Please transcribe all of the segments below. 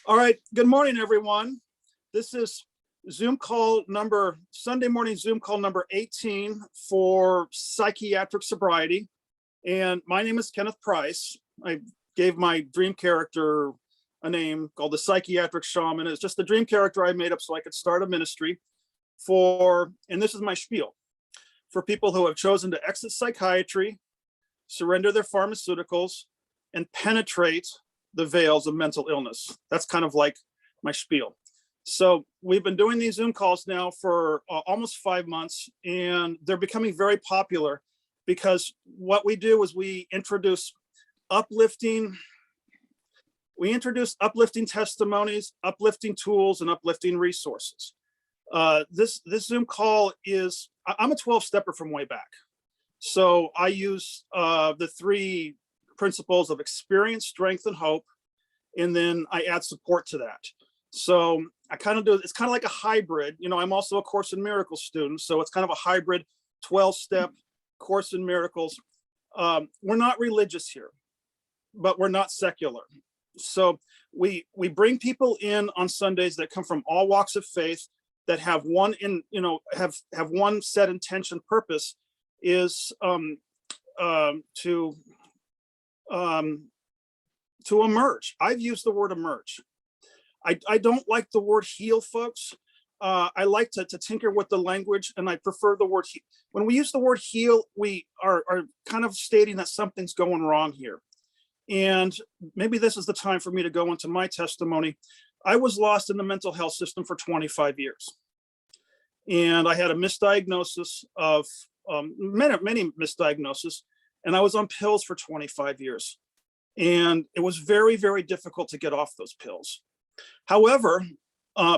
All right, good morning, everyone. This is Sunday morning Zoom call number 18 for psychiatric sobriety. And my name is Kenneth Price. I gave my dream character a name called the Psychiatric Shaman. It's just the dream character I made up so I could start a ministry and this is my spiel, for people who have chosen to exit psychiatry, surrender their pharmaceuticals, and penetrate the veils of mental illness. That's kind of like my spiel. So we've been doing these Zoom calls now for almost 5 months, and they're becoming very popular because what we do is we introduce uplifting testimonies, uplifting tools, and uplifting resources. This Zoom call is, I'm a 12-stepper from way back. So I use the 3 principles of experience, strength, and hope, and then I add support to that. So I kind of do, it's kind of like a hybrid. You know, I'm also a Course in Miracles student, so it's kind of a hybrid 12-step Course in Miracles. We're not religious here, but we're not secular. So we bring people in on Sundays that come from all walks of faith, that have one set intention, purpose is to emerge. I've used the word emerge. I don't like the word heal, folks. I like to tinker with the language, and I prefer the word heal. When we use the word heal, we are kind of stating that something's going wrong here. And maybe this is the time for me to go into my testimony. I was lost in the mental health system for 25 years. And I had a misdiagnosis of many misdiagnoses, and I was on pills for 25 years. And it was very, very difficult to get off those pills. However,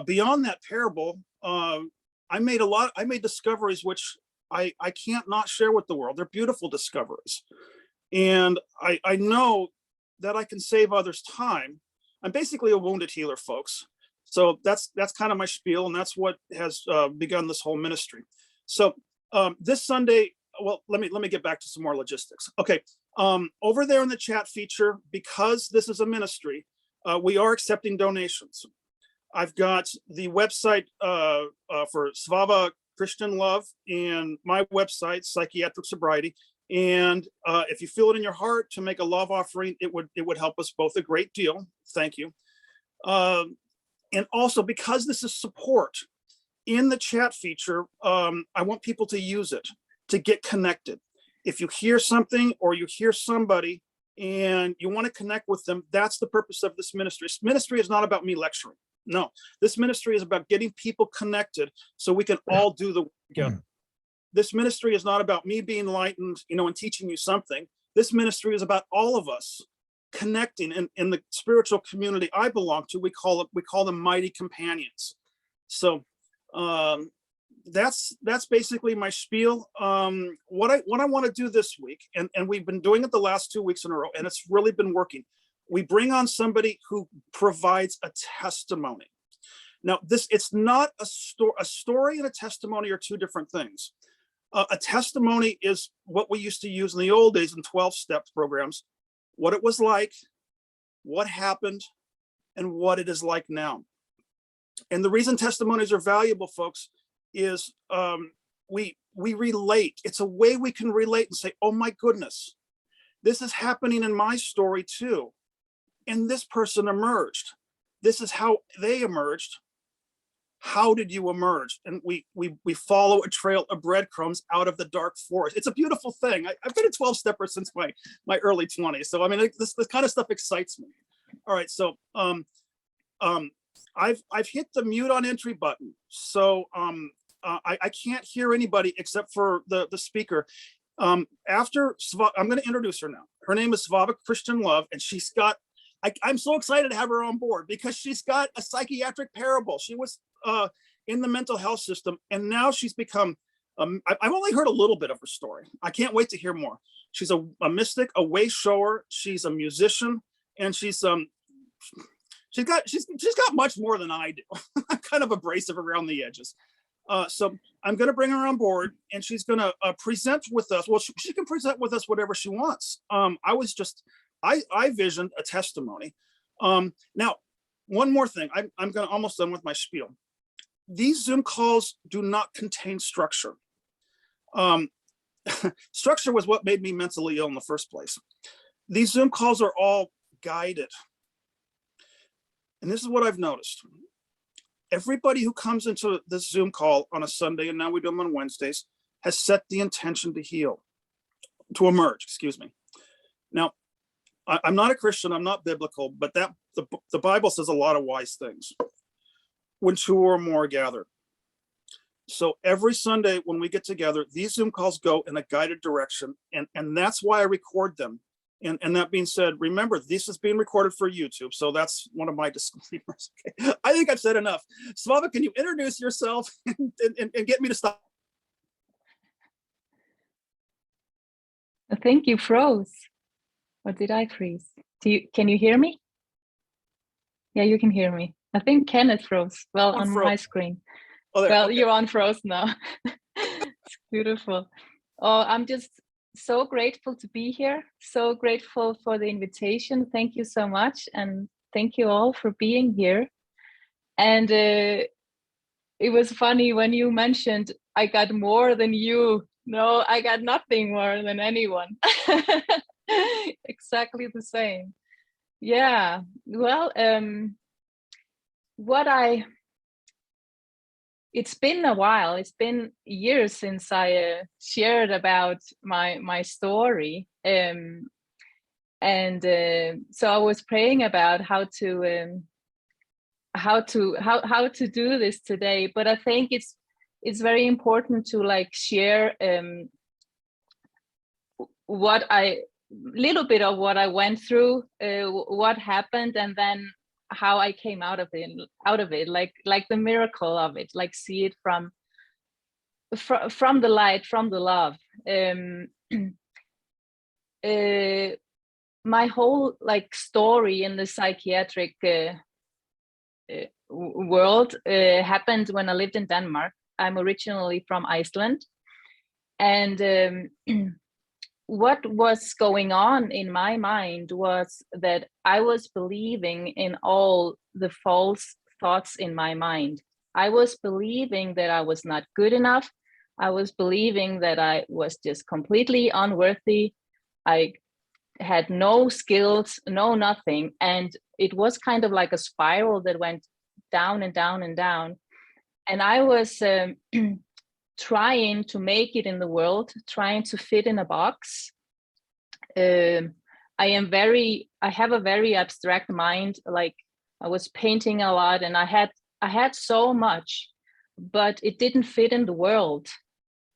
beyond that parable, I made discoveries which I can't not share with the world. They're beautiful discoveries. And I know that I can save others time. I'm basically a wounded healer, folks. So that's kind of my spiel, and that's what has begun this whole ministry. So this Sunday, well, let me get back to some more logistics. Okay, over there in the chat feature, because this is a ministry, we are accepting donations. I've got the website for Svava Kirsten Love and my website, Psychiatric Sobriety. And if you feel it in your heart to make a love offering, it would help us both a great deal. Thank you. And also, because this is support, in the chat feature, I want people to use it to get connected. If you hear something or you hear somebody and you want to connect with them, that's the purpose of this ministry. This ministry is not about me lecturing. No, this ministry is about getting people connected so we can all do the work together. This ministry is not about me being enlightened, and teaching you something. This ministry is about all of us connecting in the spiritual community I belong to. We call them mighty companions. So that's basically my spiel. What I want to do this week, and we've been doing it the last 2 weeks in a row, and it's really been working. We bring on somebody who provides a testimony. Now, it's not a story and a testimony are 2 different things. A testimony is what we used to use in the old days in 12-step programs, what it was like, what happened, and what it is like now. And the reason testimonies are valuable, folks, is we relate. It's a way we can relate and say, oh my goodness, this is happening in my story too. And this person emerged. This is how they emerged. How did you emerge? And we follow a trail of breadcrumbs out of the dark forest. It's a beautiful thing. I've been a 12-stepper since my early 20s. So I mean, this kind of stuff excites me. All right, so I've hit the mute on entry button. So I can't hear anybody except for the speaker. After Svava, I'm going to introduce her now. Her name is Svava Kirsten Love, and she's got, I'm so excited to have her on board because she's got a psychiatric parable. She was in the mental health system, and now she's become, I've only heard a little bit of her story. I can't wait to hear more. She's a mystic, a wayshower. She's a musician, and she's got much more than I do. I'm kind of abrasive around the edges. So I'm going to bring her on board, and she's going to present with us. Well, she can present with us whatever she wants. I visioned a testimony. Now, One more thing. I'm gonna almost done with my spiel. These Zoom calls do not contain structure. Structure was what made me mentally ill in the first place. These Zoom calls are all guided. And this is what I've noticed. Everybody who comes into this Zoom call on a Sunday, and now we do them on Wednesdays, has set the intention to heal, to emerge, excuse me. Now, I'm not a Christian, I'm not biblical, but the Bible says a lot of wise things. When two or more gather. So every Sunday when we get together, these Zoom calls go in a guided direction, and that's why I record them. And that being said, remember, this is being recorded for YouTube, so that's one of my disclaimers. Okay. I think I've said enough. Svava, can you introduce yourself and get me to stop? I think you froze. Or did I freeze? Can you hear me? Yeah, you can hear me. I think Kenneth froze. Well, on my screen. Oh, there, well, okay. You're on froze now. It's beautiful. Oh, I'm just so grateful to be here. So grateful for the invitation. Thank you so much. And thank you all for being here. And it was funny when you mentioned I got more than you. No, I got nothing more than anyone. Exactly the same. Yeah. Well, it's been a while. It's been years since I shared about my story, so I was praying about how to do this today. But I think it's very important to like share little bit of what I went through, what happened, and then how I came out of it, like the miracle of it, like see it from the light, from the love. My whole like story in the psychiatric world happened when I lived in Denmark. I'm originally from Iceland, and what was going on in my mind was that I was believing in all the false thoughts in my mind. I was believing that I was not good enough. I was believing that I was just completely unworthy. I had no skills, no nothing. And it was kind of like a spiral that went down and down and down. And I was trying to make it in the world, trying to fit in a box. I have a very abstract mind. Like I was painting a lot, and I had so much, but it didn't fit in the world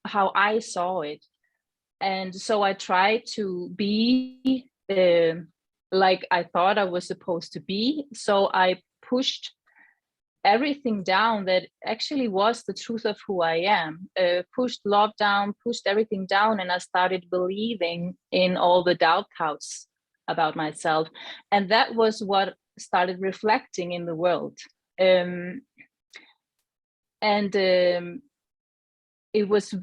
how I saw it. And so I tried to be like I thought I was supposed to be. So I pushed everything down that actually was the truth of who I am, pushed love down, pushed everything down, and I started believing in all the doubts about myself. And that was what started reflecting in the world. It was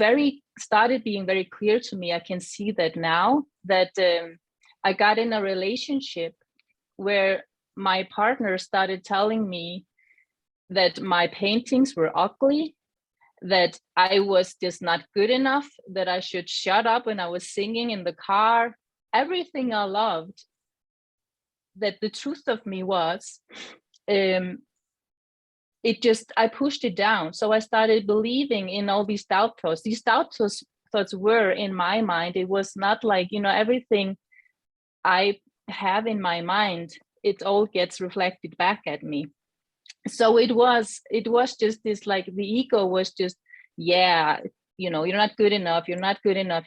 started being very clear to me. I can see that now, that I got in a relationship where my partner started telling me that my paintings were ugly, that I was just not good enough, that I should shut up when I was singing in the car, everything I loved, that the truth of me was, I pushed it down. So I started believing in all these doubt thoughts. These doubt thoughts were in my mind. It was not like, everything I have in my mind, it all gets reflected back at me. So it was just this, like the ego was just, yeah, you're not good enough, you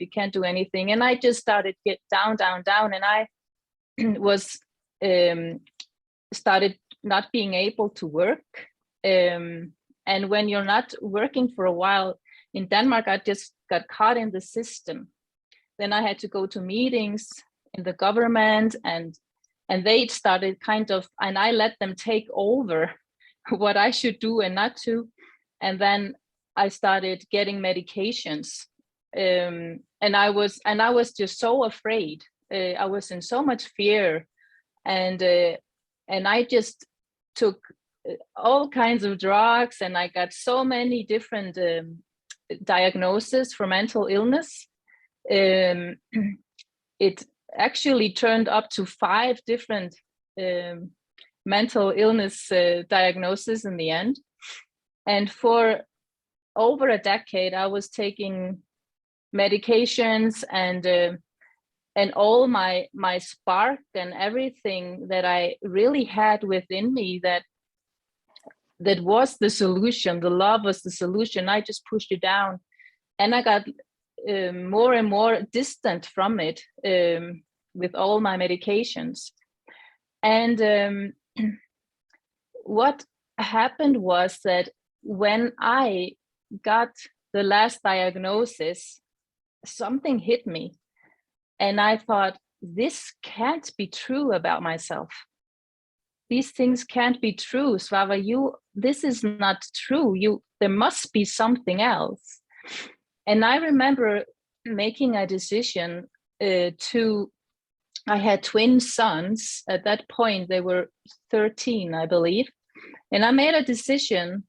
can't do anything. And I just started get down, and I was started not being able to work. And when you're not working for a while in Denmark, I just got caught in the system. Then I had to go to meetings in the government, and they started and I let them take over what I should do and not to. And then I started getting medications, and I was just so afraid. I was in so much fear, and I just took all kinds of drugs, and I got so many different diagnoses for mental illness. It actually turned up to 5 different mental illness diagnoses in the end. And for over a decade, I was taking medications, and all my spark and everything that I really had within me that was the solution. The love was the solution. I just pushed it down, and I got more and more distant from it with all my medications. And what happened was that when I got the last diagnosis, something hit me, and I thought, this can't be true about myself. These things can't be true, Svava. This is not true. There must be something else. And I remember making a decision I had twin sons. At that point, they were 13, I believe. And I made a decision.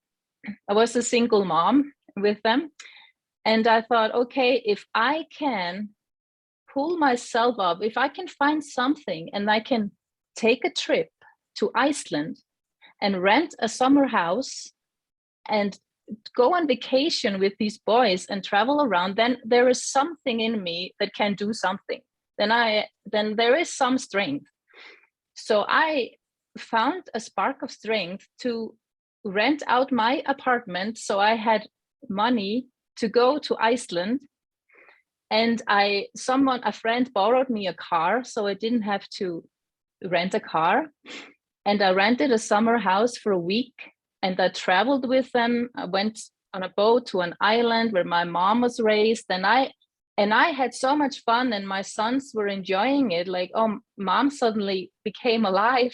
I was a single mom with them. And I thought, okay, if I can pull myself up, if I can find something and I can take a trip to Iceland and rent a summer house and go on vacation with these boys and travel around, then there is something in me that can do something. Then there is some strength. So I found a spark of strength to rent out my apartment. So I had money to go to Iceland, and a friend borrowed me a car, so I didn't have to rent a car. And I rented a summer house for a week, and I traveled with them. I went on a boat to an island where my mom was raised, and I had so much fun, and my sons were enjoying it. Like, oh, mom suddenly became alive.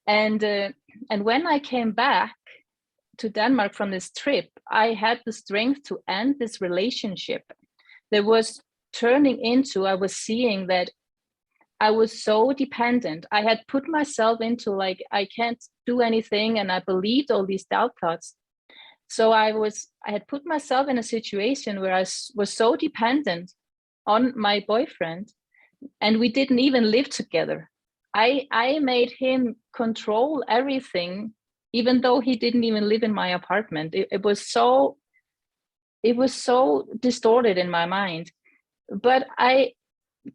And when I came back to Denmark from this trip, I had the strength to end this relationship. There was I was seeing that I was so dependent. I had put myself into like, I can't do anything. And I believed all these doubt thoughts. So I had put myself in a situation where I was so dependent on my boyfriend, and we didn't even live together. I made him control everything, even though he didn't even live in my apartment. It was so distorted in my mind. But I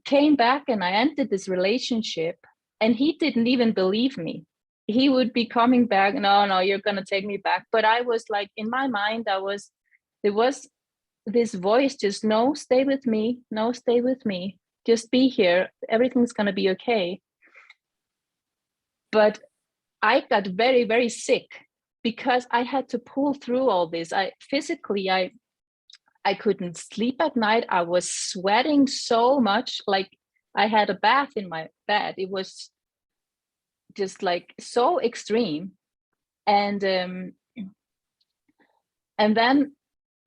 came back and I ended this relationship, and he didn't even believe me. He would be coming back, no, you're going to take me back. But I was like, in my mind, there was this voice, just, no, stay with me, just be here, everything's going to be okay. But I got very, very sick because I had to pull through all this. I couldn't sleep at night. I was sweating so much, like I had a bath in my bed. It was just like so extreme. And then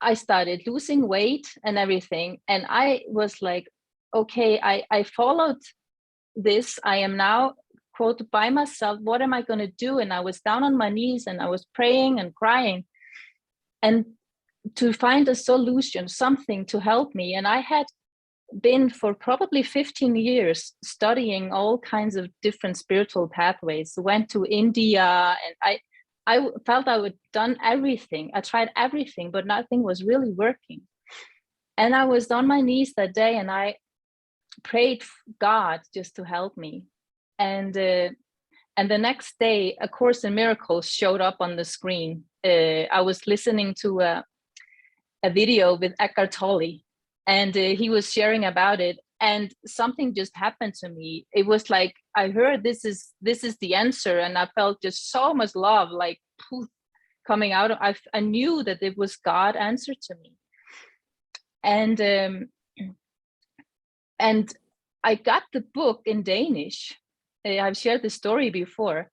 I started losing weight and everything. And I was like, okay, I followed this. I am now, quote, by myself. What am I going to do? And I was down on my knees and I was praying and crying, and to find a solution, something to help me. And I had been for probably 15 years studying all kinds of different spiritual pathways, went to India, and I felt I would done everything. I tried everything, but nothing was really working. And I was on my knees that day and I prayed God just to help me. And the next day, A Course in Miracles showed up on the screen. I was listening to a video with Eckhart Tolle, and he was sharing about it, and something just happened to me. It was like I heard this is the answer, and I felt just so much love, like poof, coming out. I knew that it was God answered to me, and I got the book in Danish. I've shared the story before,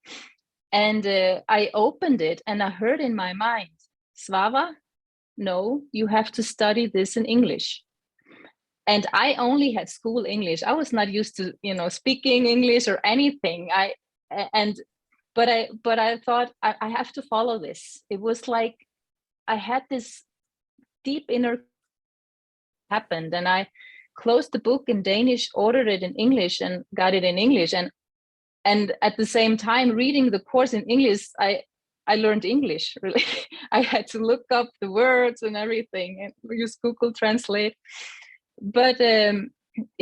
and I opened it and I heard in my mind, Svava, no, you have to study this in English. And I only had school English. I was not used to, speaking English or anything. but I thought I have to follow this. It was like I had this deep inner happened, and I closed the book in Danish, ordered it in English, and got it in English. And at the same time, reading the course in English, I learned English. Really, I had to look up the words and everything, and use Google Translate. But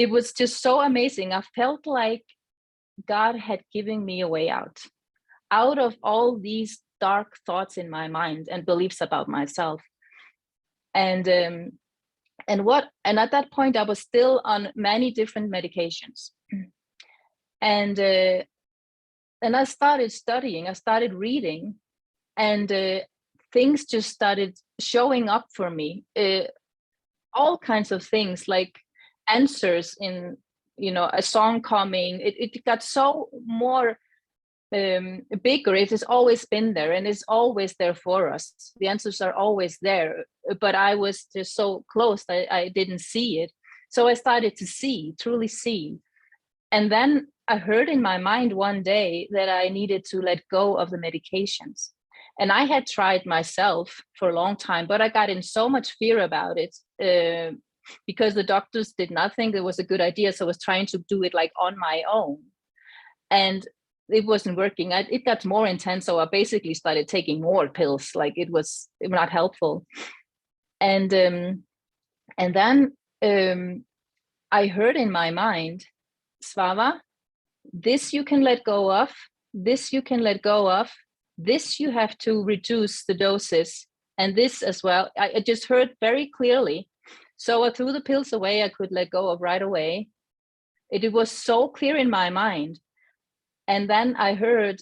it was just so amazing. I felt like God had given me a way out of all these dark thoughts in my mind and beliefs about myself. And at that point, I was still on many different medications. And I started studying, I started reading, and things just started showing up for me. All kinds of things, like answers in, a song coming. It got so more bigger. It has always been there, and it's always there for us. The answers are always there, but I was just so close I didn't see it. So I started to truly see. And then I heard in my mind one day that I needed to let go of the medications. And I had tried myself for a long time, but I got in so much fear about it because the doctors did not think it was a good idea. So I was trying to do it like on my own. And it wasn't working. It got more intense. So I basically started taking more pills. Like it was not helpful. And then I heard in my mind, Svava, this you can let go of, this you can let go of, this you have to reduce the doses, and this as well. I just heard very clearly. So I threw the pills away. I could let go of right away. It was so clear in my mind. And then I heard,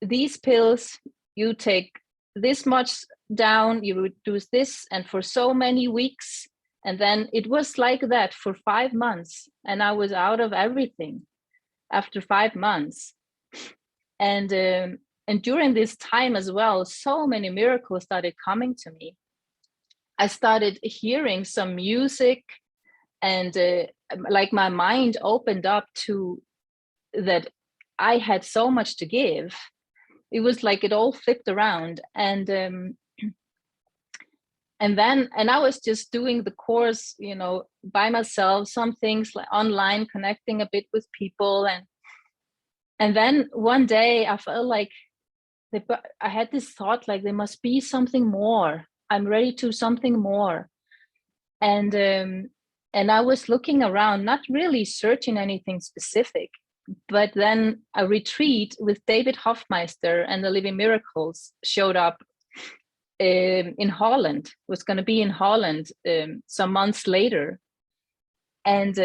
these pills, you take this much down, you reduce this, and for so many weeks. And then it was like that for 5 months. And I was out of everything after 5 months. And during this time as well, so many miracles started coming to me. I started hearing some music, and like my mind opened up to that I had so much to give. It was like it all flipped around. And I was just doing the course, by myself, some things like online, connecting a bit with people. And then one day I felt like I had this thought, like there must be something more. I'm ready to something more. And I was looking around, not really searching anything specific. But then a retreat with David Hoffmeister and the Living Miracles showed up in Holland. It was going to be in Holland some months later. And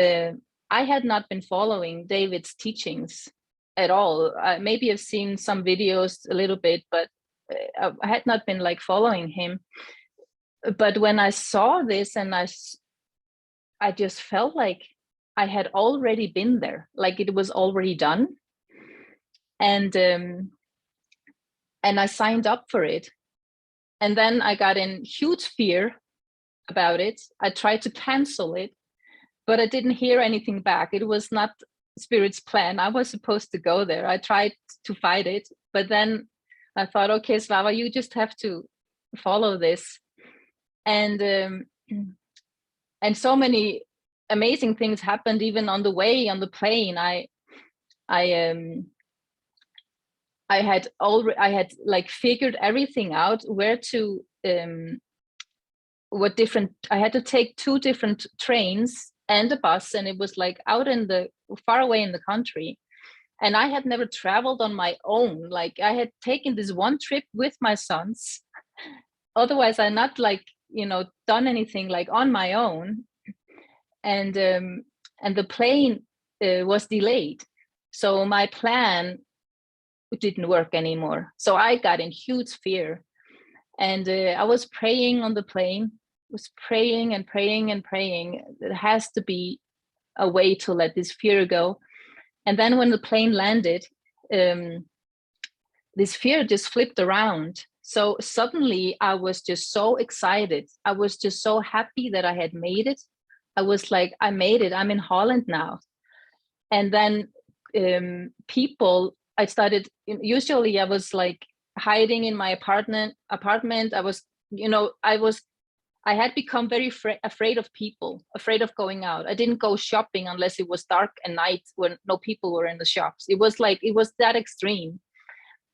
I had not been following David's teachings at all. Maybe I've seen some videos a little bit, but I had not been like following him. But when I saw this, and I just felt like I had already been there, like it was already done. And I signed up for it. And then I got in huge fear about it. I tried to cancel it, but I didn't hear anything back. It was not Spirit's plan. I was supposed to go there. I tried to fight it, but then I thought, okay, Svava, you just have to follow this. And so many amazing things happened even on the way on the plane. I had like figured everything out, where to I had to take 2 different trains and a bus, and it was like out in the far away in the country. And I had never traveled on my own. Like I had taken this one trip with my sons. Otherwise I not like, done anything like on my own. And the plane was delayed. So my plan didn't work anymore. So I got in huge fear. And I was praying on the plane, was praying and praying and praying. There has to be a way to let this fear go. And then when the plane landed, this fear just flipped around. So suddenly I was just so excited. I was just so happy that I had made it. I was like, I made it. I'm in Holland now. And then people I started, usually I was like hiding in my apartment. I was, I had become very afraid of people, afraid of going out. I didn't go shopping unless it was dark and night when no people were in the shops. It was that extreme.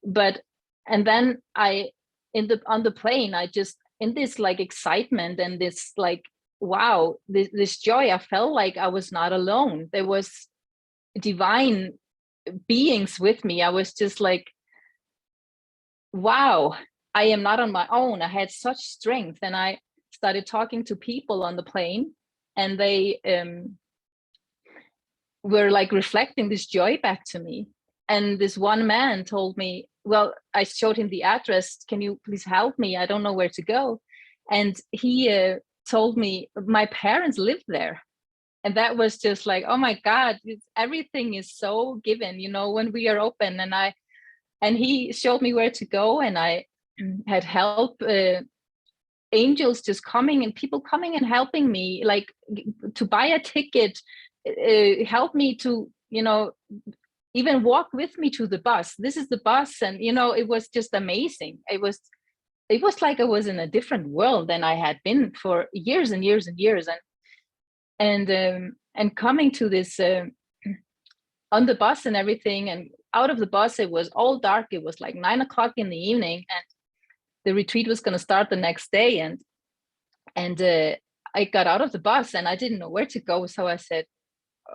But, and then on the plane, I just, in this like excitement and this like, wow, this joy, I felt like I was not alone. There was divine beings with me. I was just like, wow, I am not on my own. I had such strength. And I started talking to people on the plane, and they were like reflecting this joy back to me. And this one man told me, well, I showed him the address. Can you please help me? I don't know where to go. And he told me my parents lived there. And that was just like, oh my God, everything is so given, when we are open. And he showed me where to go, and I had help, angels just coming and people coming and helping me, like to buy a ticket, help me to, even walk with me to the bus. This is the bus. And, it was just amazing. It was like I was in a different world than I had been for years and years and years. And coming to this on the bus and everything, and out of the bus, it was all dark. It was like 9 o'clock in the evening, and the retreat was going to start the next day. And I got out of the bus and I didn't know where to go. So I said,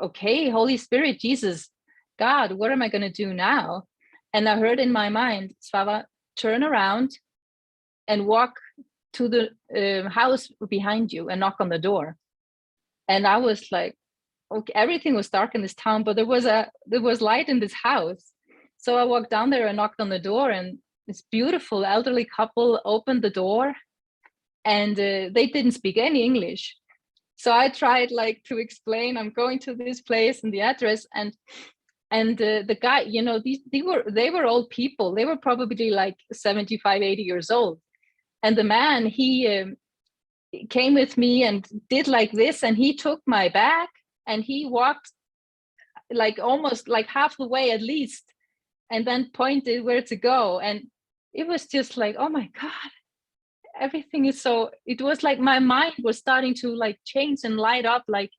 okay, Holy Spirit, Jesus, God, what am I going to do now? And I heard in my mind, Svava, turn around and walk to the house behind you and knock on the door. And I was like, okay, everything was dark in this town, but there was light in this house. So I walked down there and knocked on the door, and this beautiful elderly couple opened the door, and they didn't speak any English. So I tried like to explain, I'm going to this place and the address, and the guy, they were old people. They were probably like 75, 80 years old. And the man, he came with me and did like this, and he took my bag and he walked like almost like half the way at least, and then pointed where to go. And it was just like, oh my God, everything is so, it was like my mind was starting to like change and light up, like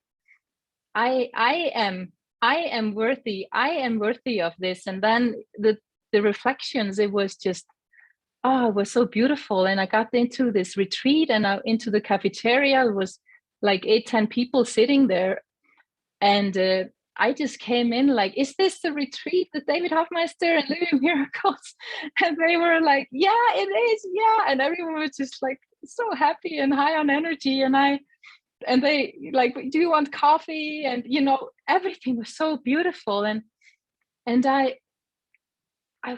I am worthy. I am worthy of this. And then the reflections, it was just, oh, it was so beautiful. And I got into this retreat and into the cafeteria. It was like 8-10 people sitting there. And I just came in like, is this the retreat, the David Hoffmeister and Living Miracles? And they were like, yeah, it is. Yeah. And everyone was just like so happy and high on energy. And they like, do you want coffee? And, everything was so beautiful. And I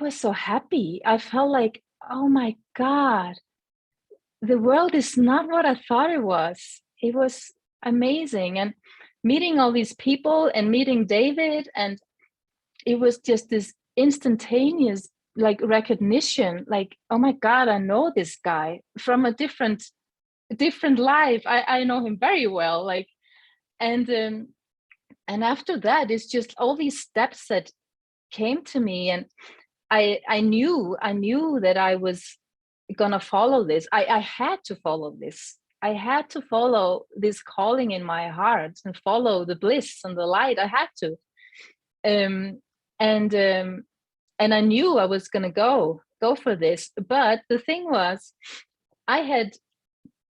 was so happy. I felt like, oh my God, the world is not what I thought it was. It was amazing. And meeting all these people and meeting David, and it was just this instantaneous like recognition, like, oh my God, I know this guy from a different life. I know him very well. Like, and after that, it's just all these steps that came to me, and I knew that I was gonna follow this. I had to follow this. I had to follow this calling in my heart and follow the bliss and the light. I had to. And I knew I was gonna go for this. But the thing was, I had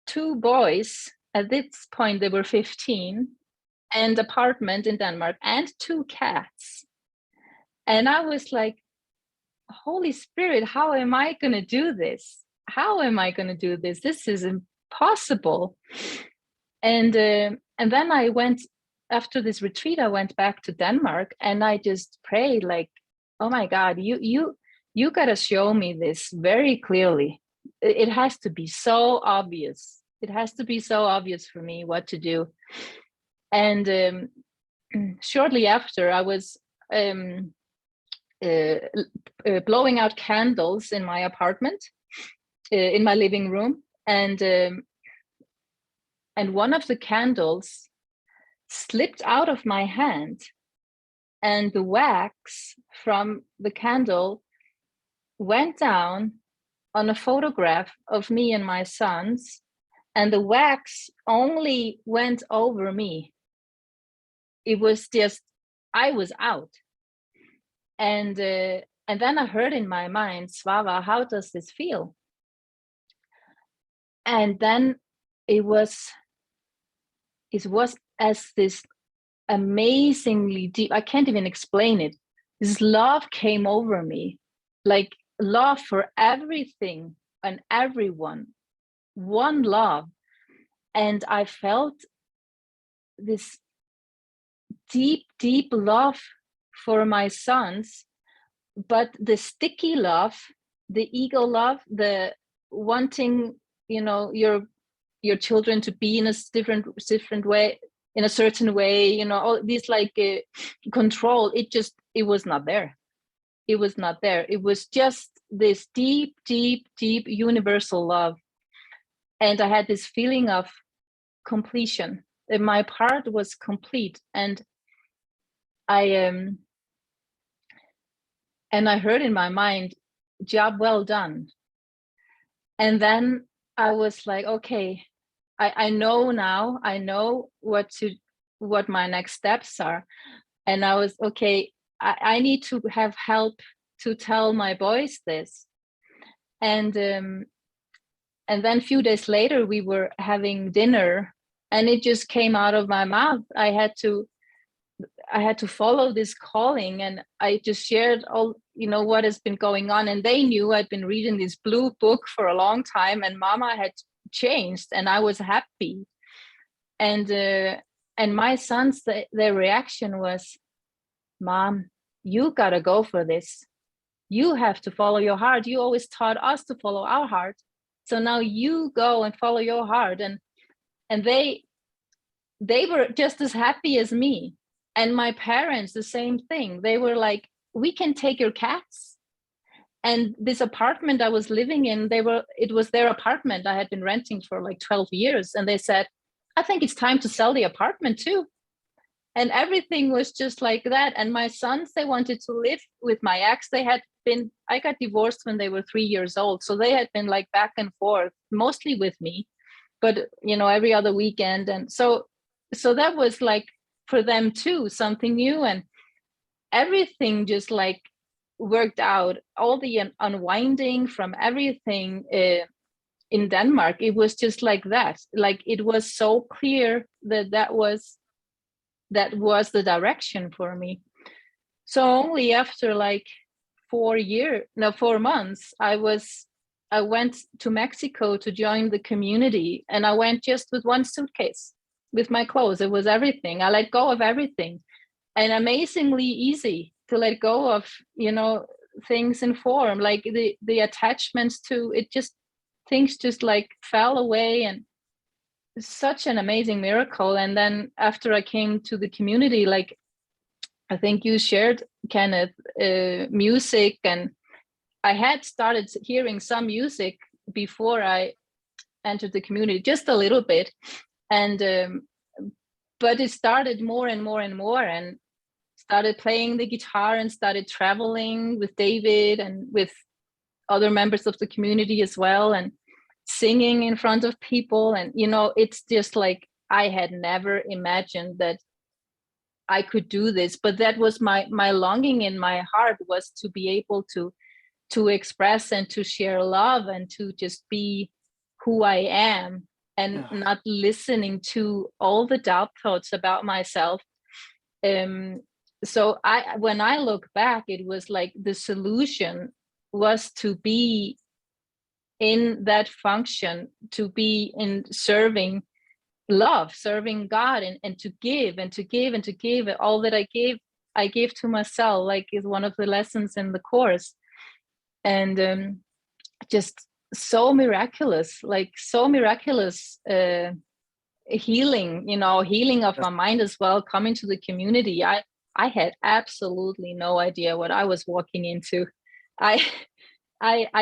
2 boys at this point. They were 15, and apartment in Denmark, and 2 cats. And I was like, Holy Spirit, how am I gonna do this? How am I gonna do this? This is impossible. And then I went, after this retreat, I went back to Denmark, and I just prayed like, oh my God, you gotta show me this very clearly. It has to be so obvious. It has to be so obvious for me what to do. And shortly after, I was blowing out candles in my apartment, in my living room, and one of the candles slipped out of my hand, and the wax from the candle went down on a photograph of me and my sons, and the wax only went over me. It was just, I was out. And then I heard in my mind, Svava, how does this feel? And then it was as this amazingly deep, I can't even explain it. This love came over me, like love for everything and everyone, one love. And I felt this deep, deep love for my sons, but the sticky love, the ego love, the wanting, your children to be in a different way, in a certain way, all these like control, it was not there. It was not there. It was just this deep, deep, deep universal love. And I had this feeling of completion. My part was complete. And I heard in my mind, job well done. And then I was like, okay, I know now, I know what my next steps are. And I was, okay, I need to have help to tell my boys this. And then a few days later, we were having dinner, and it just came out of my mouth. I had to follow this calling, and I just shared all, what has been going on. And they knew I'd been reading this blue book for a long time, and Mama had changed, and I was happy. And my sons, their reaction was, Mom, you gotta go for this. You have to follow your heart. You always taught us to follow our heart. So now you go and follow your heart. And they were just as happy as me. And my parents, the same thing. They were like, we can take your cats. And this apartment I was living in, it was their apartment I had been renting for like 12 years. And they said, I think it's time to sell the apartment too. And everything was just like that. And my sons, they wanted to live with my ex. I got divorced when they were 3 years old. So they had been like back and forth, mostly with me, but every other weekend. And so that was like for them too, something new. And everything just like worked out, all the unwinding from everything in Denmark. It was just like that. Like it was so clear that was the direction for me. So only after like 4 months, I went to Mexico to join the community, and I went just with one suitcase with my clothes. It was everything. I let go of everything, and amazingly easy to let go of, things in form, like the attachments to it, just things just like fell away, and such an amazing miracle. And then after I came to the community, like I think you shared, Kenneth, music, and I had started hearing some music before I entered the community, just a little bit, and but it started more and more and more, and started playing the guitar and started traveling with David and with other members of the community as well, and singing in front of people. And it's just like I had never imagined that I could do this, but that was my longing in my heart, was to be able to express and to share love and to just be who I am, and not listening to all the doubt thoughts about myself. So when I look back, it was like the solution was to be in that function, to be in serving love, serving God, and to give and to give and to give. All that I gave to myself, like is one of the lessons in the course. And just so miraculous, healing, healing of my mind as well, coming to the community. I had absolutely no idea what I was walking into. I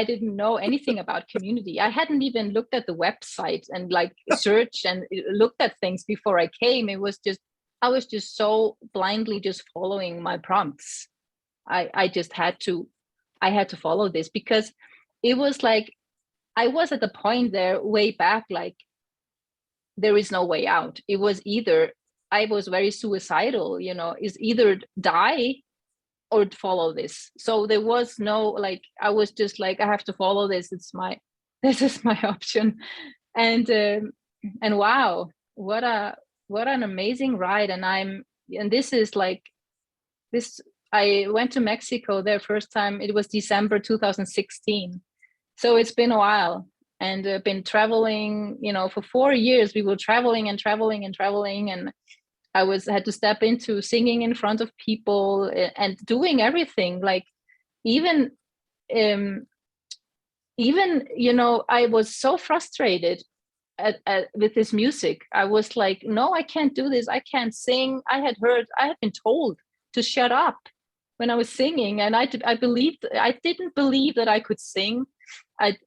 didn't know anything about community. I hadn't even looked at the website and like searched and looked at things before I came. I was just so blindly just following my prompts. I just had to follow this, because it was like I was at the point there way back, like there is no way out. It was either, I was very suicidal, is either die or follow this. So there was no, like, I was just like, I have to follow this. This is my option. And wow, what an amazing ride. And this is like this, I went to Mexico their first time. It was December 2016. So it's been a while, and been traveling, for 4 years. We were traveling and traveling and traveling. And I had to step into singing in front of people and doing everything. Like even, I was so frustrated with this music. I was like, no, I can't do this. I can't sing. I had been told to shut up when I was singing. And I didn't believe that I could sing.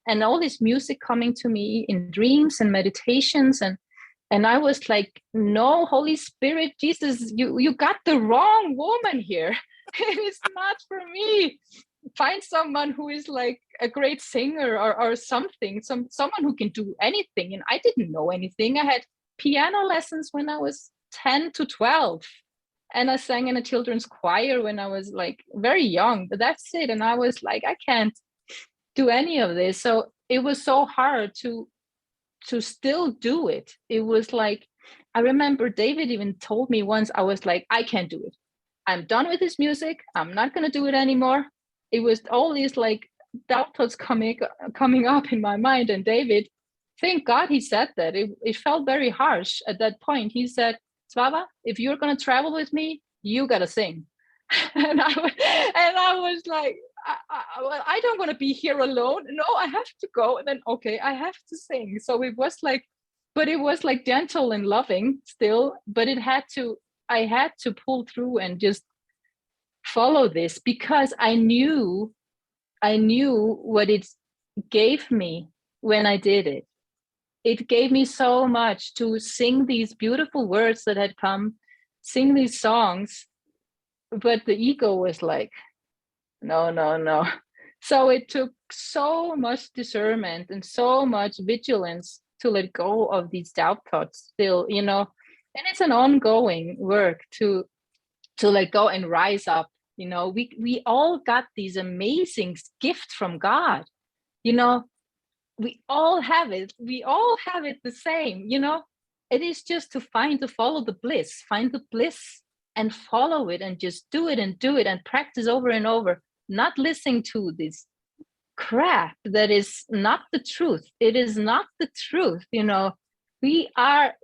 And all this music coming to me in dreams and meditations. And I was like, no, Holy Spirit, Jesus, you got the wrong woman here. It's not for me. Find someone who is like a great singer or something, someone who can do anything. And I didn't know anything. I had piano lessons when I was 10 to 12. And I sang in a children's choir when I was like very young, but that's it. And I was like, I can't do any of this. So it was so hard to still do it. It was like, I remember David even told me once, I was like, I can't do it. I'm done with this music. I'm not going to do it anymore. It was all these like doubt thoughts coming up in my mind. And David, thank God he said that. It felt very harsh at that point. He said, Svava, if you're going to travel with me, you got to sing. And I was like, I don't want to be here alone. No, I have to go. And then, okay, I have to sing. So it was like, but it was like gentle and loving still, but I had to pull through and just follow this, because I knew what it gave me when I did it. It gave me so much to sing these beautiful words that had come, sing these songs, but the ego was like, no. So it took so much discernment and so much vigilance to let go of these doubt thoughts still, and it's an ongoing work to let go and rise up. We all got these amazing gifts from God. We all have it. We all have it the same, It is just to follow the bliss, find the bliss and follow it, and just do it and practice over and over, not listening to this crap that is not the truth. It is not the truth. We are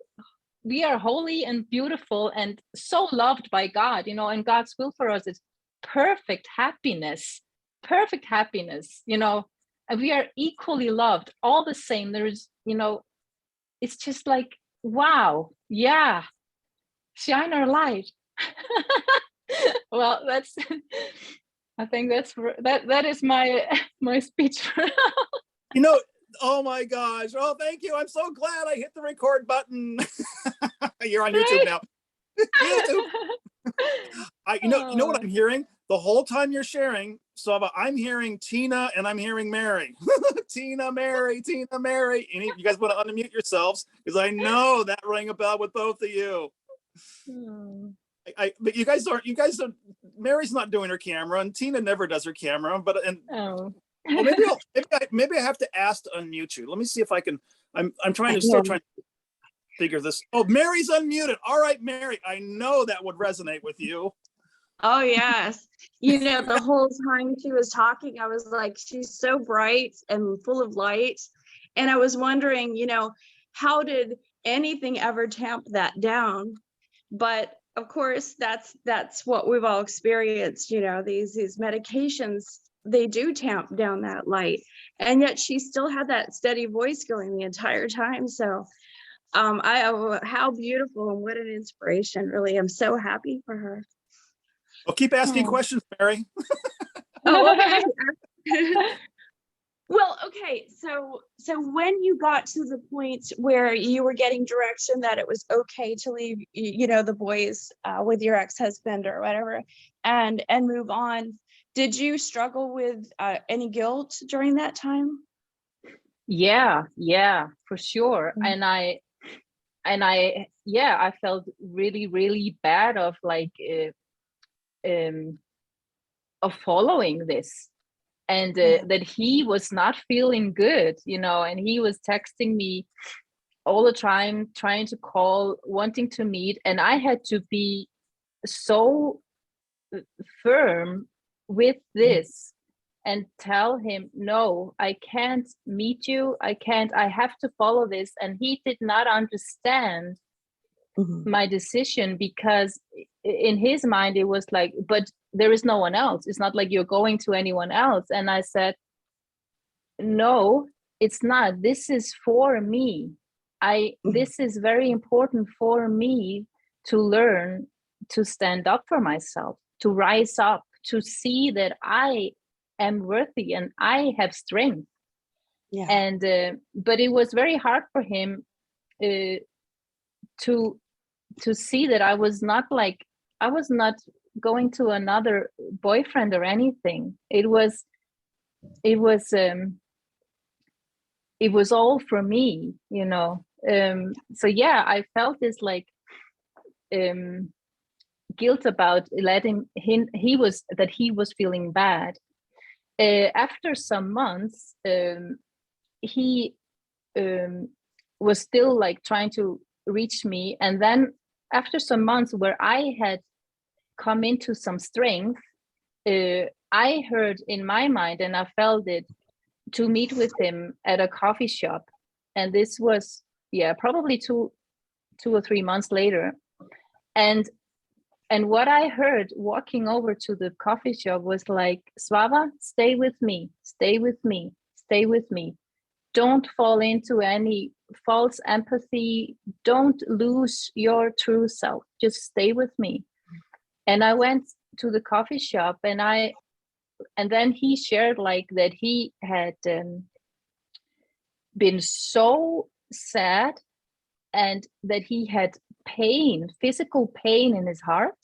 holy and beautiful and so loved by God, and God's will for us is perfect happiness, and we are equally loved, all the same. There is, it's just like, wow, yeah, shine our light. Well, I think that is my speech for now. Oh my gosh. Oh, thank you. I'm so glad I hit the record button. You're on YouTube now. YouTube. You know what I'm hearing? The whole time you're sharing, Svava, I'm hearing Tina and I'm hearing Mary. Tina, Mary. And you guys want to unmute yourselves, because I know that rang a bell with both of you. But you guys are, Mary's not doing her camera, and Tina never does her camera, well, maybe I have to ask to unmute you. Let me see if I can. I'm still trying to figure this. Oh, Mary's unmuted. All right, Mary, I know that would resonate with you. Oh yes. The whole time she was talking, I was like, she's so bright and full of light. And I was wondering, how did anything ever tamp that down? But of course, that's what we've all experienced. These medications, they do tamp down that light, and yet she still had that steady voice going the entire time. So how beautiful and what an inspiration. Really, I'm so happy for her. Well, keep asking questions, Mary. Oh, okay. Well, okay. Okay, so when you got to the point where you were getting direction that it was okay to leave, the boys with your ex-husband or whatever, and move on, did you struggle with any guilt during that time? Yeah, for sure. And I felt really, really bad of like of following this, and that he was not feeling good, and he was texting me all the time, trying to call, wanting to meet, and I had to be so firm with this and tell him, no, I can't meet you, I have to follow this. And he did not understand my decision, because in his mind it was like, but there is no one else, it's not like you're going to anyone else. And I said, no, it's not, this is for me. This is very important for me to learn to stand up for myself, to rise up, to see that I am worthy and I have strength. And but it was very hard for him to see that I was not going to another boyfriend or anything. It was all for me, so yeah, I felt this like guilt about letting him, he was feeling bad. After some months, he was still like trying to reach me, and then after some months where I had come into some strength, I heard in my mind, and I felt it, to meet with him at a coffee shop. And this was probably two or 3 months later. And what I heard walking over to the coffee shop was like, Svava, stay with me, stay with me, stay with me. Don't fall into any false empathy. Don't lose your true self. Just stay with me. And I went to the coffee shop, and then he shared like that he had been so sad, and that he had pain, physical pain in his heart.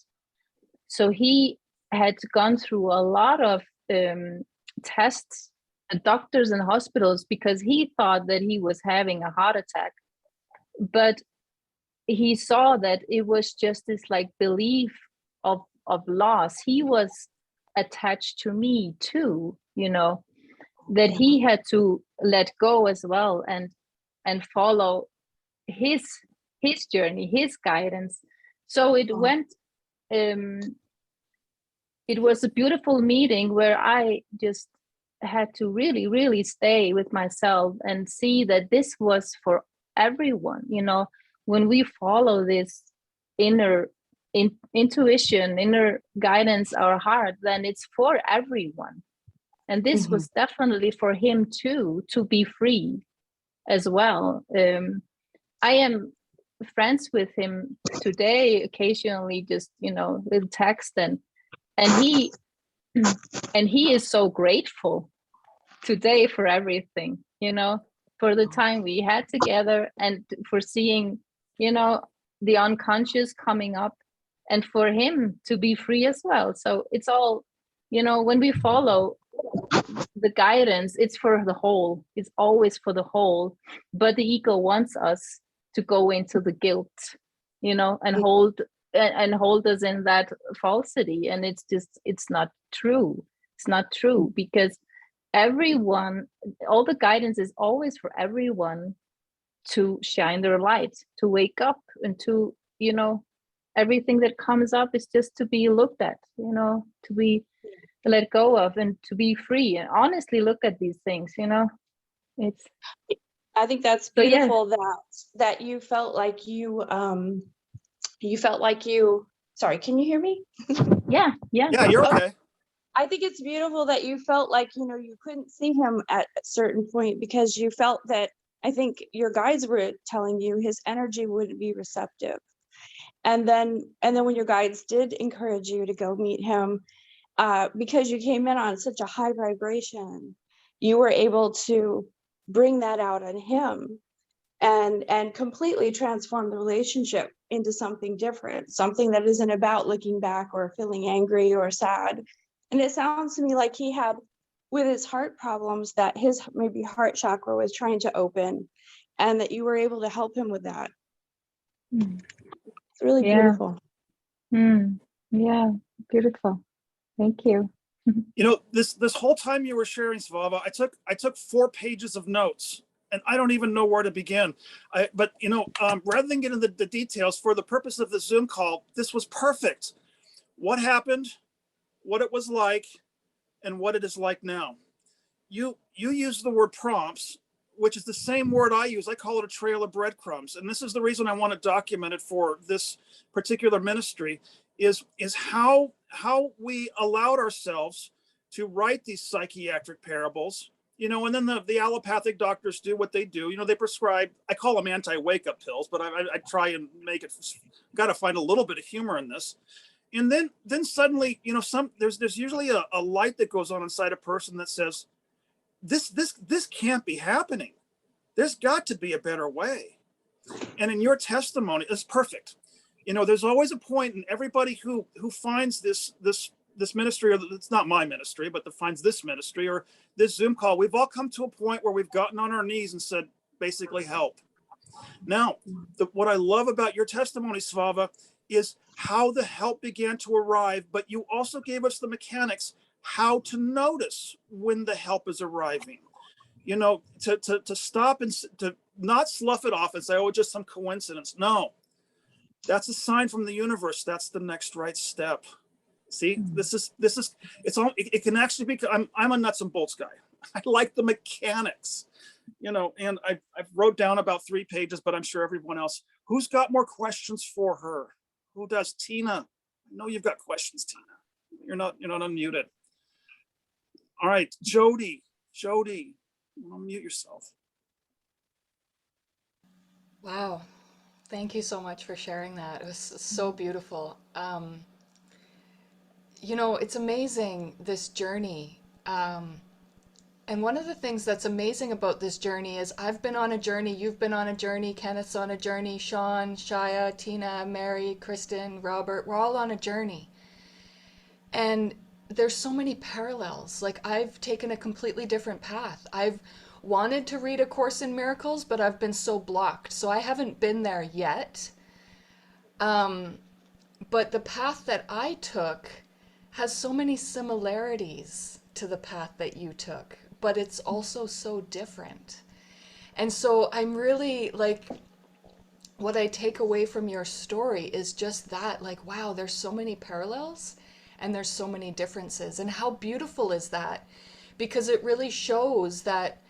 So he had gone through a lot of tests at doctors and hospitals, because he thought that he was having a heart attack. But he saw that it was just this like belief of loss. He was attached to me too, that he had to let go as well, and follow his journey, his guidance. So it went, it was a beautiful meeting where I just had to really, really stay with myself and see that this was for everyone. When we follow this inner intuition, inner guidance, our heart, then it's for everyone. And this was definitely for him too, to be free as well. I am friends with him today, occasionally, just with text, and he is so grateful today for everything, for the time we had together, and for seeing, the unconscious coming up, and for him to be free as well. So it's all, when we follow the guidance, it's for the whole. It's always for the whole. But the ego wants us to go into the guilt, and hold us in that falsity. And it's not true. It's not true, because everyone, all the guidance is always for everyone to shine their light, to wake up, and to, everything that comes up is just to be looked at, to be let go of, and to be free, and honestly look at these things. It's, I think that's beautiful. That you felt like you sorry, can you hear me? yeah, you're okay. I think it's beautiful that you felt like, you couldn't see him at a certain point, because you felt that, I think your guides were telling you his energy wouldn't be receptive. And then when your guides did encourage you to go meet him, because you came in on such a high vibration, you were able to bring that out on him and completely transform the relationship into something different, something that isn't about looking back or feeling angry or sad. And it sounds to me like he had, with his heart problems, that his maybe heart chakra was trying to open, and that you were able to help him with that. It's really beautiful. Yeah, beautiful. Thank you. You know, this whole time you were sharing, Svava, I took 4 pages of notes, and I don't even know where to begin. But you know, rather than get into the details, for the purpose of the Zoom call, this was perfect. What happened, what it was like, and what it is like now. You use the word prompts, which is the same word I use. I call it a trail of breadcrumbs, and this is the reason I want to document it for this particular ministry. Is how we allowed ourselves to write these psychiatric parables, you know, and then the allopathic doctors do what they do. You know, they prescribe, I call them anti-wake-up pills, but I try and make it, got to find a little bit of humor in this. And then suddenly, you know, there's usually a light that goes on inside a person that says, this can't be happening. There's got to be a better way. And in your testimony, it's perfect. You know, there's always a point in everybody who finds this ministry, or it's not my ministry, but that finds this ministry or this Zoom call. We've all come to a point where we've gotten on our knees and said, basically, help. Now, what I love about your testimony, Svava, is how the help began to arrive, but you also gave us the mechanics how to notice when the help is arriving. You know, to stop and to not slough it off and say, oh, it's just some coincidence. No, that's a sign from the universe. That's the next right step. See, this is it's all, it can actually be, I'm a nuts and bolts guy. I like the mechanics, you know, and I've wrote down about 3 pages, but I'm sure everyone else, who's got more questions for her? Who does? Tina, I know you've got questions, Tina. You're not unmuted. All right, Jody, unmute yourself. Wow. Thank you so much for sharing that. It was so beautiful. You know, it's amazing, this journey. And one of the things that's amazing about this journey is I've been on a journey, you've been on a journey, Kenneth's on a journey, Sean, Shia, Tina, Mary, Kristen, Robert, we're all on a journey. And there's so many parallels. Like, I've taken a completely different path. I've wanted to read A Course in Miracles, but I've been so blocked. So I haven't been there yet. But the path that I took has so many similarities to the path that you took, but it's also so different. And so I'm really like, what I take away from your story is just that, like, wow, there's so many parallels and there's so many differences. And how beautiful is that? Because it really shows that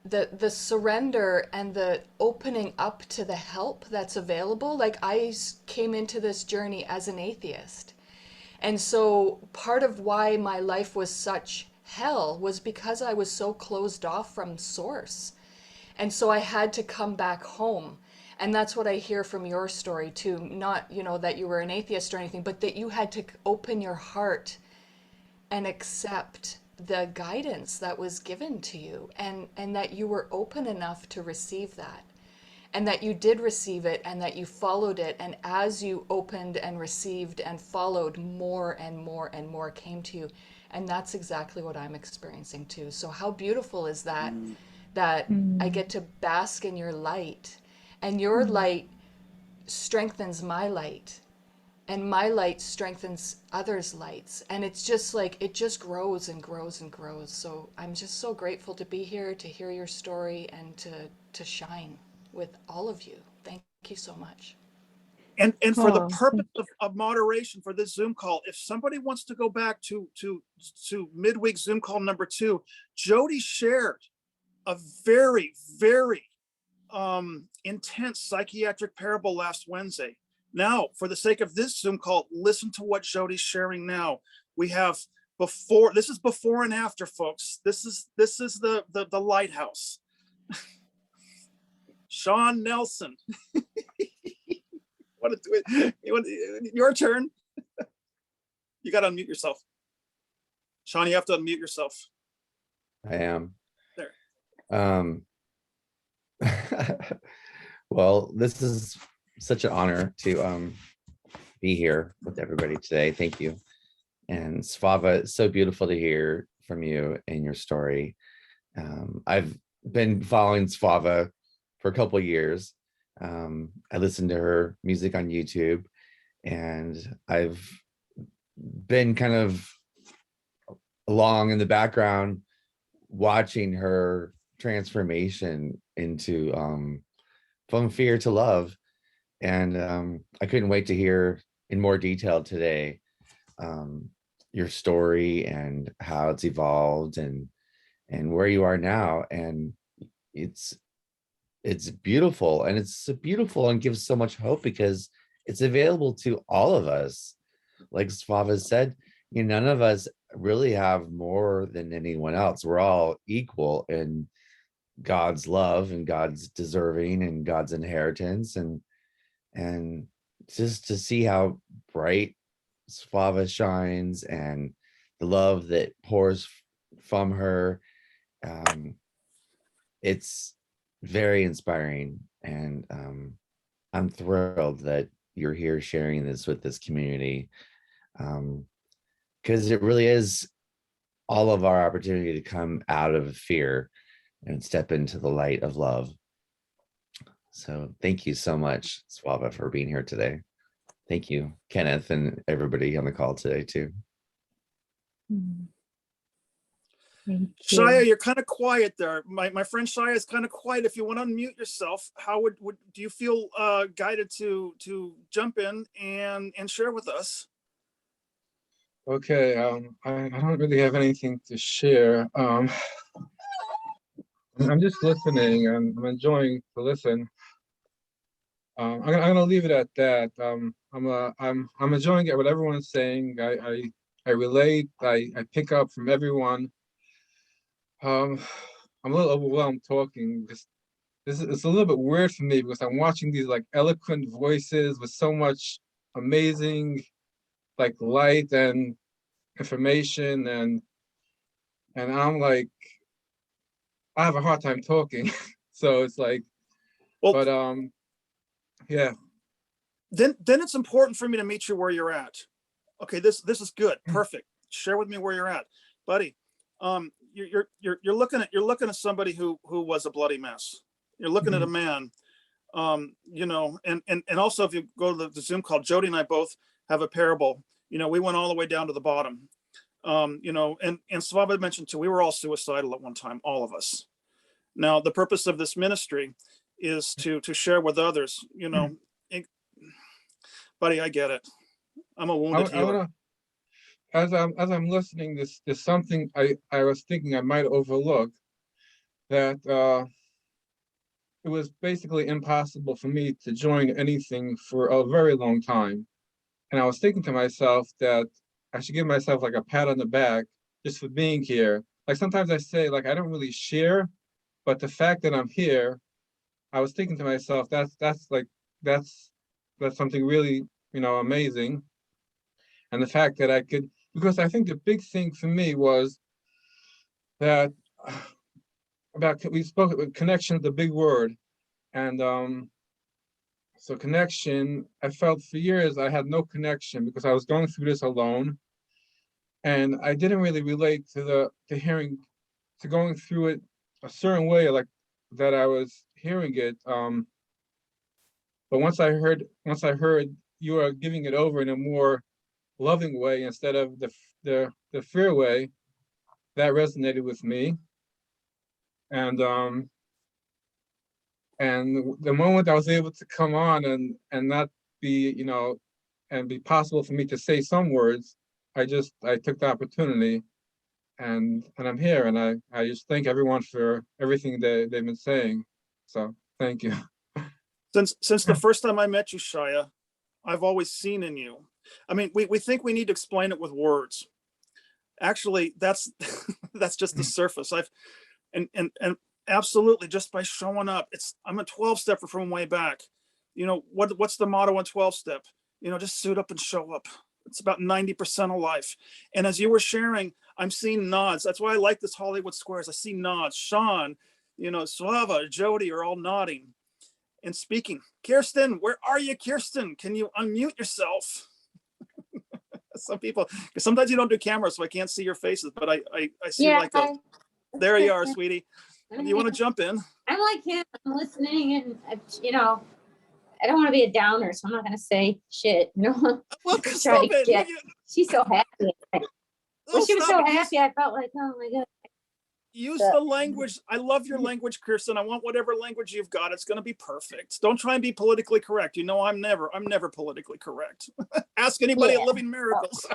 the surrender and the opening up to the help that's available. Like, I came into this journey as an atheist. And so part of why my life was such hell was because I was so closed off from source. And so I had to come back home. And that's what I hear from your story too. Not, you know, that you were an atheist or anything, but that you had to open your heart and accept the guidance that was given to you, and that you were open enough to receive that, and that you did receive it, and that you followed it. And as you opened and received and followed, more and more and more came to you. And that's exactly what I'm experiencing too. So how beautiful is that, that I get to bask in your light, and your light strengthens my light, and my light strengthens others' lights. And it's just like, it just grows and grows and grows. So I'm just so grateful to be here, to hear your story, and to shine with all of you. Thank you so much. And for the purpose of moderation for this Zoom call, if somebody wants to go back to midweek Zoom call number 2, Jody shared a very, very intense psychiatric parable last Wednesday. Now, for the sake of this Zoom call, listen to what Jody's sharing now. We have before, this is before and after, folks. This is the lighthouse. Sean Nelson. Your turn. You got to unmute yourself. Sean, you have to unmute yourself. I am. Um, well, this is such an honor to be here with everybody today. Thank you. And Svava, it's so beautiful to hear from you and your story. I've been following Svava for a couple of years. I listened to her music on YouTube, and I've been kind of along in the background watching her transformation into from fear to love. And I couldn't wait to hear in more detail today your story and how it's evolved and where you are now. And it's beautiful, and it's beautiful and gives so much hope because it's available to all of us. Like Svava said, none of us really have more than anyone else. We're all equal in God's love and God's deserving and God's inheritance. And just to see how bright Svava shines and the love that pours from her, it's very inspiring. And I'm thrilled that you're here sharing this with this community, because it really is all of our opportunity to come out of fear and step into the light of love. So thank you so much, Svava, for being here today. Thank you, Kenneth, and everybody on the call today too. Thank Shaya, you. you're kind of quiet there. My friend Shaya is kind of quiet. If you want to unmute yourself, how would do you feel guided to jump in and share with us? Okay, I don't really have anything to share. I'm just listening, and I'm enjoying to listen. I'm gonna leave it at that. I'm enjoying what everyone's saying. I relate. I pick up from everyone. I'm a little overwhelmed talking because it's a little bit weird for me because I'm watching these like eloquent voices with so much amazing like light and information, and I'm like, I have a hard time talking. So it's like, Well, but yeah. Then it's important for me to meet you where you're at. Okay, this is good. Perfect. Share with me where you're at, buddy. You're looking at somebody who was a bloody mess. You're looking at a man. And also if you go to the Zoom call, Jody and I both have a parable. We went all the way down to the bottom. And Svava mentioned too, we were all suicidal at one time, all of us. Now, the purpose of this ministry is to share with others, buddy, I get it. I'm a wounded healer. As I'm listening, there's something I was thinking I might overlook, that it was basically impossible for me to join anything for a very long time. And I was thinking to myself that I should give myself like a pat on the back just for being here. Like sometimes I say, like, I don't really share, but the fact that I'm here, I was thinking to myself, that's something really, amazing. And the fact that I could, because I think the big thing for me was that we spoke about connection, the big word. And so connection, I felt for years I had no connection because I was going through this alone. And I didn't really relate to going through it a certain way, like that I was hearing it. But once I heard you are giving it over in a more loving way instead of the fear way, that resonated with me. And the moment I was able to come on and not be, and be possible for me to say some words, I took the opportunity, and I'm here, and I just thank everyone for everything they've been saying. So thank you. Since the first time I met you, Shaya, I've always seen in you. I mean, we think we need to explain it with words. Actually, that's that's just the surface. And absolutely, just by showing up, I'm a 12-stepper from way back. What's the motto on 12-step? Just suit up and show up. It's about 90% of life. And as you were sharing, I'm seeing nods. That's why I like this Hollywood Squares. I see nods. Sean, You know, Svava, Jody are all nodding and speaking. Kirsten, where are you, Kirsten? Can you unmute yourself? Some people, because sometimes you don't do cameras, so I can't see your faces, but I see Yeah, like a, there you are, sweetie. You want to jump in? I'm like him. I'm listening, and you know, I don't want to be a downer, so I'm not gonna say shit. You know, Well, just stop try to it. get. She's so happy. When Oh, she was stop so it. happy, I felt like, oh my god. Use the language. I love your language, Kirsten. I want whatever language you've got. It's going to be perfect. Don't try and be politically correct. You know, I'm never politically correct. Ask anybody Yeah. at Living Miracles.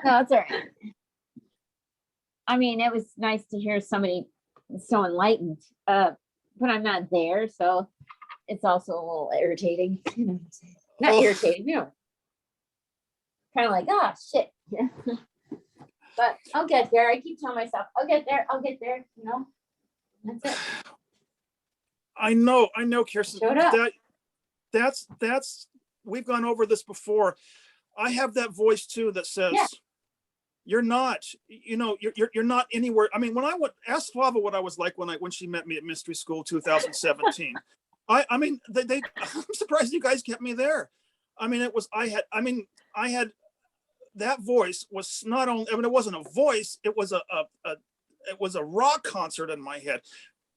No, it's all right. I mean, it was nice to hear somebody so enlightened, but I'm not there, so it's also a little irritating. You know, not Oh. irritating, you know, kind of like, ah, shit. Yeah. But I'll get there. I keep telling myself, I'll get there. I'll get there. You know, that's it. I know, Kirsten. Showed up. That's. We've gone over this before. I have that voice too that says, Yeah. "You're not. You know, you're not anywhere." I mean, when I went, ask Svava what I was like when she met me at Mystery School 2017. I mean, they. I'm surprised you guys kept me there. I mean, I had. That voice was not only, I mean, it wasn't a voice, it was it was a rock concert in my head,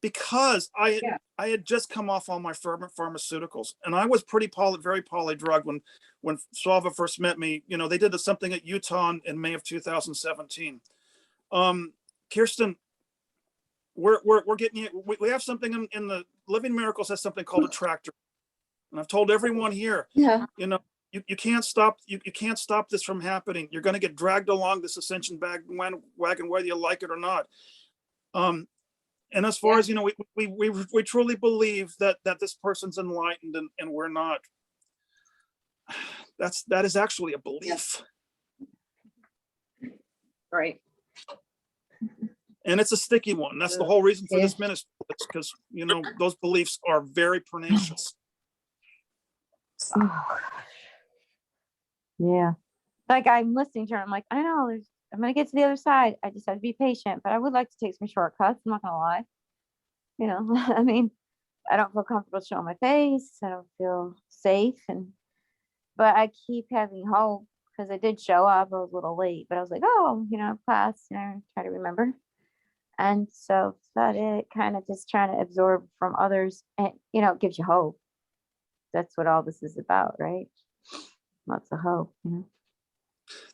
because I had just come off all my pharmaceuticals, and I was very polydrugged when Svava first met me. You know, they did something at Utah in May of 2017. Kirsten, we're getting you. We have something in the Living Miracles has something called a tractor, and I've told everyone here. Yeah. You know, you can't stop this from happening. You're going to get dragged along this ascension wagon, whether you like it or not. And as far as, you know, we truly believe that this person's enlightened and we're not. That is actually a belief. Right. And it's a sticky one. That's the whole reason for this ministry. It's because, you know, those beliefs are very pernicious. Oh. Yeah. Like I'm listening to her. I'm like, I know I'm gonna get to the other side. I just have to be patient, but I would like to take some shortcuts. I'm not gonna lie. You know, I mean, I don't feel comfortable showing my face. I don't feel safe, but I keep having hope because I did show up. I was a little late, but I was like, oh, you know, class, you know, try to remember. And so that's it. Kind of just trying to absorb from others, and you know, it gives you hope. That's what all this is about, right? Lots of hope, you know.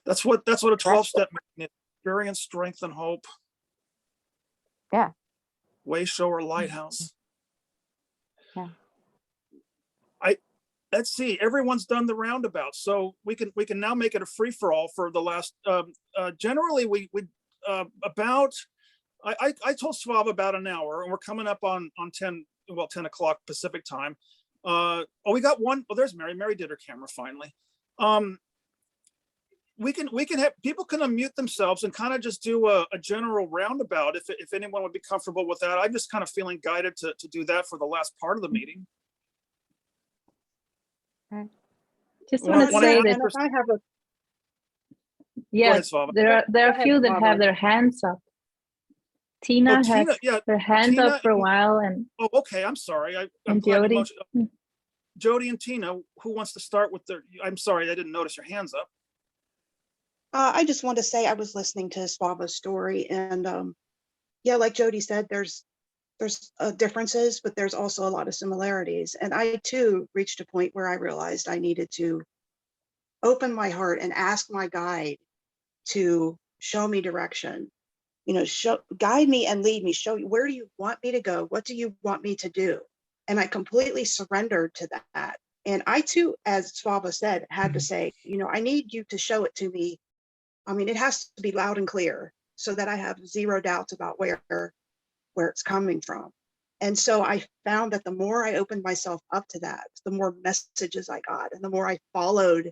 That's what a 12-step is. Experience, strength, and hope. Yeah. Wayshower, lighthouse. Yeah. Let's see. Everyone's done the roundabout, so we can now make it a free for all for the last. Generally, we about. I told Svava about an hour, and we're coming up on 10 o'clock Pacific time. We got one. Oh, there's Mary. Mary did her camera finally. We can have people can unmute themselves and kind of just do a general roundabout if anyone would be comfortable with that. I'm just kind of feeling guided to do that for the last part of the meeting. Just want to say that I have a yes, there are a few that have their hands up. Tina has her hands up for a while, and okay, I'm sorry. I'm Jody. Jody and Tina, who wants to start with their? I'm sorry, I didn't notice your hands up. I just want to say I was listening to Svava's story, and yeah, like Jody said, there's differences, but there's also a lot of similarities. And I too reached a point where I realized I needed to open my heart and ask my guide to show me direction. You know, guide me and lead me. Show you, where do you want me to go? What do you want me to do? And I completely surrendered to that. And I too, as Svava said, had to say, you know, I need you to show it to me. I mean, it has to be loud and clear so that I have zero doubts about where it's coming from. And so I found that the more I opened myself up to that, the more messages I got, and the more I followed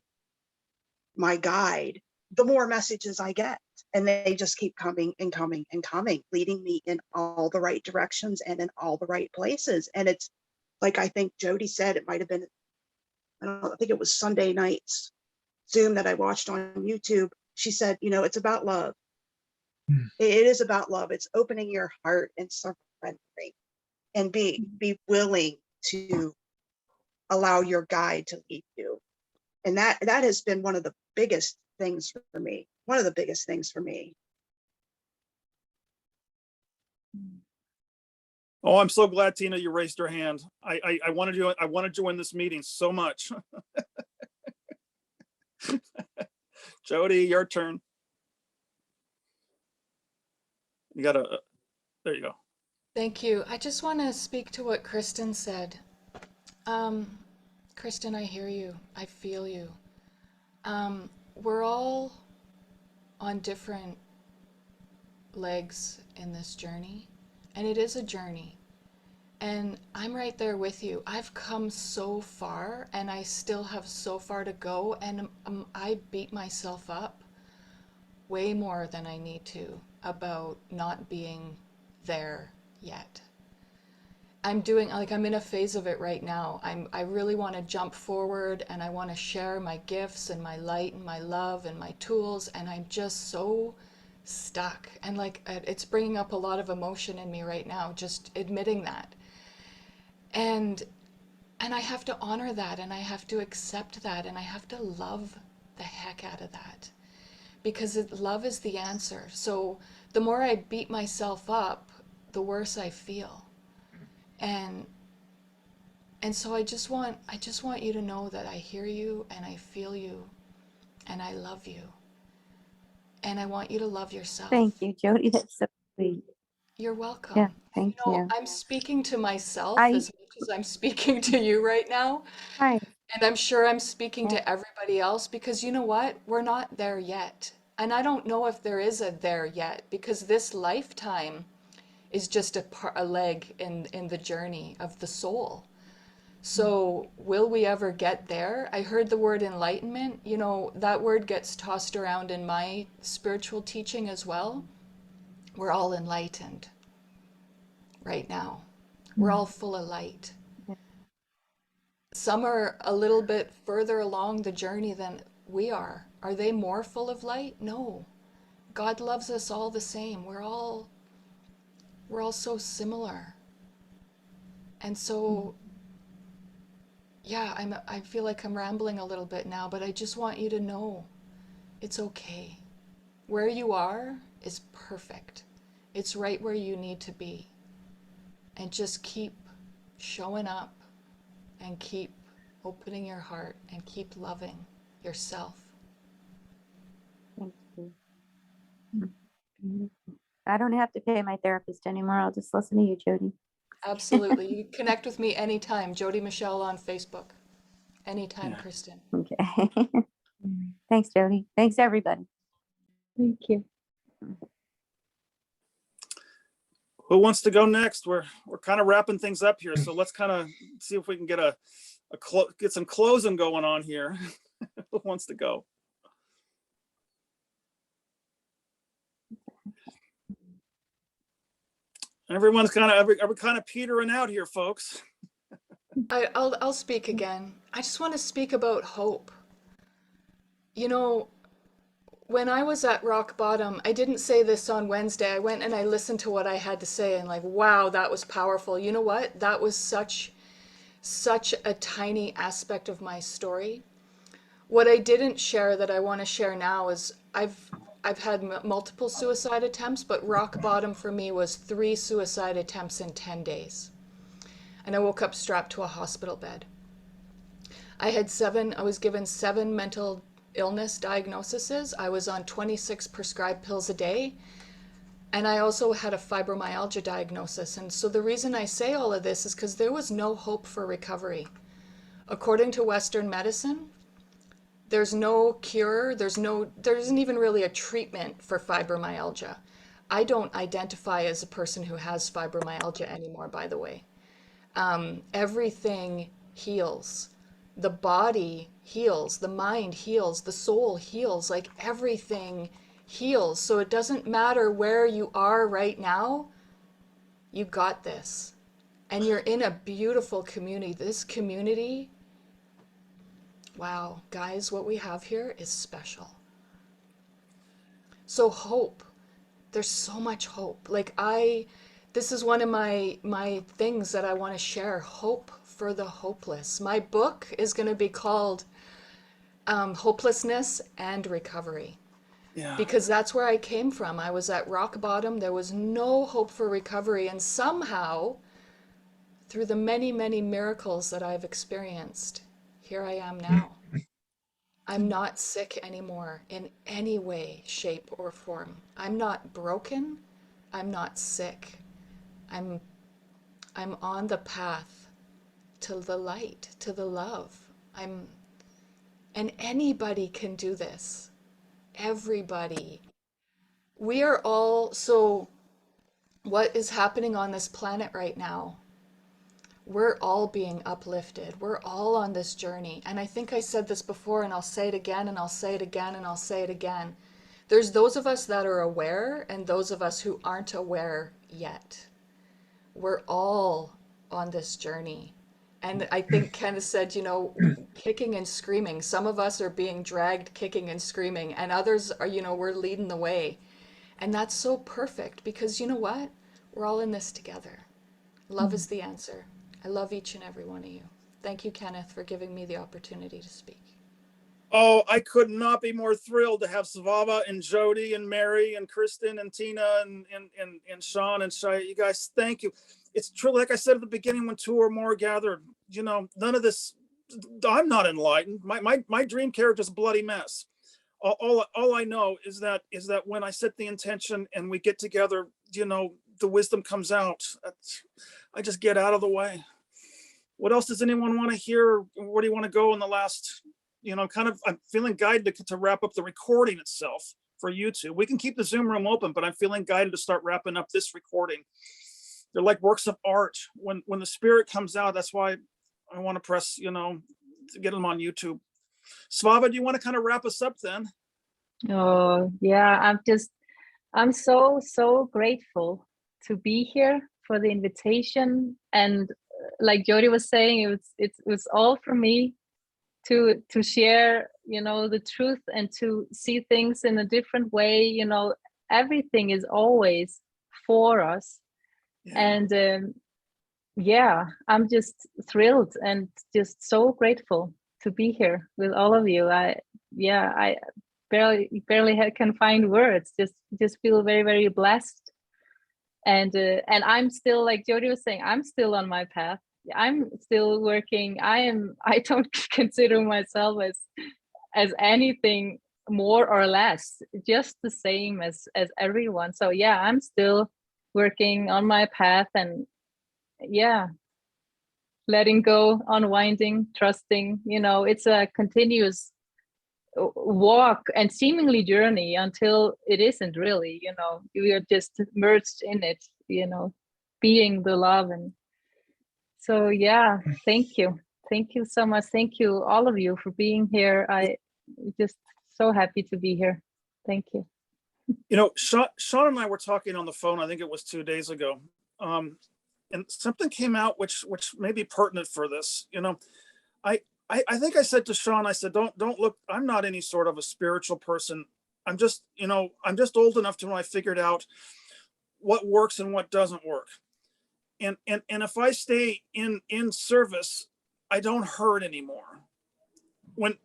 my guide, the more messages I get. And they just keep coming and coming and coming, leading me in all the right directions and in all the right places. And it's like, I think Jody said, it might have been, I think it was Sunday night's Zoom that I watched on YouTube. She said, you know, it's about love. It is about love. It's opening your heart and surrendering, and be willing to allow your guide to lead you. And that has been one of the biggest things for me. One of the biggest things for me. Oh, I'm so glad, Tina, you raised your hand. I wanted you. I want to join this meeting so much. Jody, your turn. You gotta. There you go. Thank you. I just want to speak to what Kristen said. Kristen, I hear you. I feel you. We're all on different legs in this journey, and it is a journey. And I'm right there with you. I've come so far, and I still have so far to go, and I beat myself up way more than I need to about not being there yet. I'm in a phase of it right now. I really want to jump forward, and I want to share my gifts and my light and my love and my tools, and I'm just so stuck. And it's bringing up a lot of emotion in me right now, just admitting that. And I have to honor that, and I have to accept that, and I have to love the heck out of that, because love is the answer. So the more I beat myself up, the worse I feel. And so I just want you to know that I hear you, and I feel you, and I love you. And I want you to love yourself. Thank you, Jody. That's so sweet. You're welcome. Yeah, thank you. I'm speaking to myself as much as I'm speaking to you right now. Right. And I'm sure I'm speaking to everybody else, because you know what? We're not there yet. And I don't know if there is a there yet, because this lifetime is just a leg in the journey of the soul. So will we ever get there? I heard the word enlightenment. That word gets tossed around in my spiritual teaching as well. We're all enlightened right now. We're all full of light. Some are a little bit further along the journey than we are. Are they more full of light? No. God loves us all the same. We're all so similar. And so, yeah, I feel like I'm rambling a little bit now, but I just want you to know it's okay. Where you are is perfect. It's right where you need to be. And just keep showing up, and keep opening your heart, and keep loving yourself. Thank you. I don't have to pay my therapist anymore. I'll just listen to you, Jody. Absolutely. You can connect with me anytime. Jody Michelle on Facebook. Anytime, Yeah. Kristen. Okay. Thanks, Jody. Thanks, everybody. Thank you. Who wants to go next? We're kind of wrapping things up here, so let's kind of see if we can get get some closing going on here. Who wants to go? Everyone's kind of petering out here, folks. I'll speak again. I just want to speak about hope. When I was at rock bottom, I didn't say this on Wednesday. I went and I listened to what I had to say, and wow, that was powerful. You know what? That was such a tiny aspect of my story. What I didn't share that I want to share now is I've had multiple suicide attempts, but rock bottom for me was 3 suicide attempts in 10 days. And I woke up strapped to a hospital bed. I was given 7 mental illness diagnoses. I was on 26 prescribed pills a day. And I also had a fibromyalgia diagnosis. And so the reason I say all of this is because there was no hope for recovery. According to Western medicine, there's no cure. There isn't even really a treatment for fibromyalgia. I don't identify as a person who has fibromyalgia anymore, by the way. Everything heals. The body heals, the mind heals, the soul heals, everything heals. So it doesn't matter where you are right now, you got this. And you're in a beautiful community. This community, wow, guys, what we have here is special. So hope. there's so much hope. Like this is one of my things that I want to share, hope for the hopeless. My book is going to be called Hopelessness and Recovery. Yeah. Because that's where I came from. I was at rock bottom. There was no hope for recovery. And somehow, through the many, many miracles that I've experienced, here I am now. I'm not sick anymore in any way, shape, or form. I'm not broken. I'm not sick. I'm on the path to the light, to the love. And anybody can do this. Everybody. We are all, so what is happening on this planet right now? We're all being uplifted. We're all on this journey. And I think I said this before, and I'll say it again, and I'll say it again, and I'll say it again. There's those of us that are aware and those of us who aren't aware yet. We're all on this journey. And I think Kenneth said, kicking and screaming. Some of us are being dragged kicking and screaming, and others are, we're leading the way. And that's so perfect because you know what? We're all in this together. Love is the answer. I love each and every one of you. Thank you, Kenneth, for giving me the opportunity to speak. Oh, I could not be more thrilled to have Svava and Jody and Mary and Kristen and Tina and Sean and Shai. You guys, thank you. It's true, like I said at the beginning, when two or more gathered, none of this, I'm not enlightened. My dream character is a bloody mess. All I know is that when I set the intention and we get together, the wisdom comes out. I just get out of the way. What else does anyone want to hear? Where do you want to go in the last, I'm feeling guided to wrap up the recording itself for YouTube. We can keep the Zoom room open, but I'm feeling guided to start wrapping up this recording. They're like works of art. When the spirit comes out, that's why I want to press, to get them on YouTube. Svava, do you want to kind of wrap us up then? Oh, yeah, I'm so grateful to be here for the invitation. And like Jody was saying, it was all for me to share, the truth and to see things in a different way. Everything is always for us. Yeah. And I'm just thrilled and just so grateful to be here with all of you. I barely can find words. Just feel very, very blessed. And I'm still, like Jody was saying, I'm still on my path. I'm still working. I don't consider myself as anything more or less, just the same as everyone. So yeah, I'm still working on my path and letting go, unwinding, trusting. It's a continuous walk and seemingly journey until it isn't really. We are just merged in it. Being the love. And so thank you so much. Thank you all of you for being here. I just so happy to be here. Thank you. Sean and I were talking on the phone, I think it was 2 days ago. And something came out which may be pertinent for this. I think I said to Sean, I said, don't look, I'm not any sort of a spiritual person. I'm just old enough to when I figured out what works and what doesn't work. And if I stay in service, I don't hurt anymore. When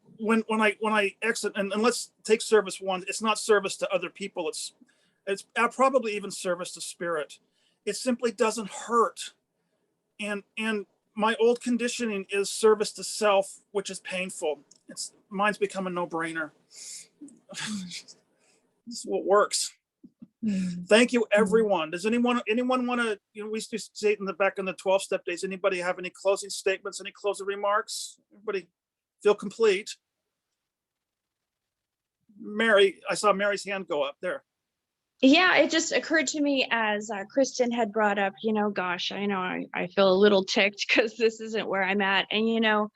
I exit, and let's take service one, it's not service to other people. It's probably even service to spirit. It simply doesn't hurt. And my old conditioning is service to self, which is painful. Mine's become a no-brainer. This is what works. Thank you, everyone. Does anyone want to, we used to say it in the 12-step days. Anybody have any closing statements, any closing remarks? Everybody feel complete? Mary, I saw Mary's hand go up there. Yeah, it just occurred to me as Kristen had brought up, gosh, I know I feel a little ticked because this isn't where I'm at. And,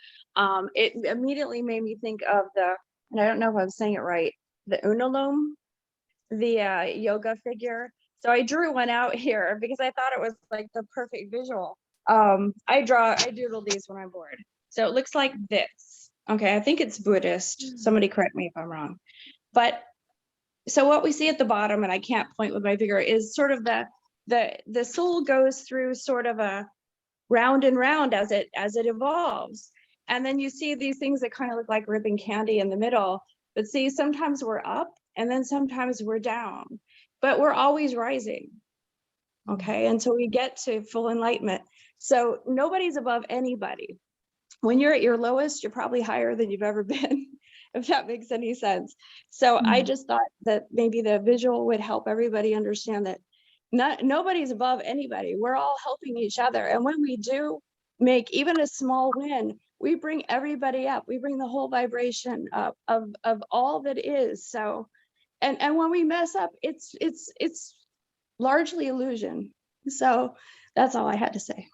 it immediately made me think of and I don't know if I'm saying it right, the Unalome, the yoga figure. So I drew one out here because I thought it was like the perfect visual. I doodle these when I'm bored. So it looks like this. Okay, I think it's Buddhist. Somebody correct me if I'm wrong. But So what we see at the bottom, and I can't point with my finger, is sort of the soul goes through sort of a round and round as it evolves. And then you see these things that kind of look like ribbon candy in the middle. But see, sometimes we're up and then sometimes we're down, but we're always rising. Okay, until we get to full enlightenment. So nobody's above anybody. When you're at your lowest, you're probably higher than you've ever been, if that makes any sense. So I just thought that maybe the visual would help everybody understand that nobody's above anybody. We're all helping each other. And when we do make even a small win, we bring everybody up. We bring the whole vibration up of all that is. So, and when we mess up, it's largely illusion. So that's all I had to say.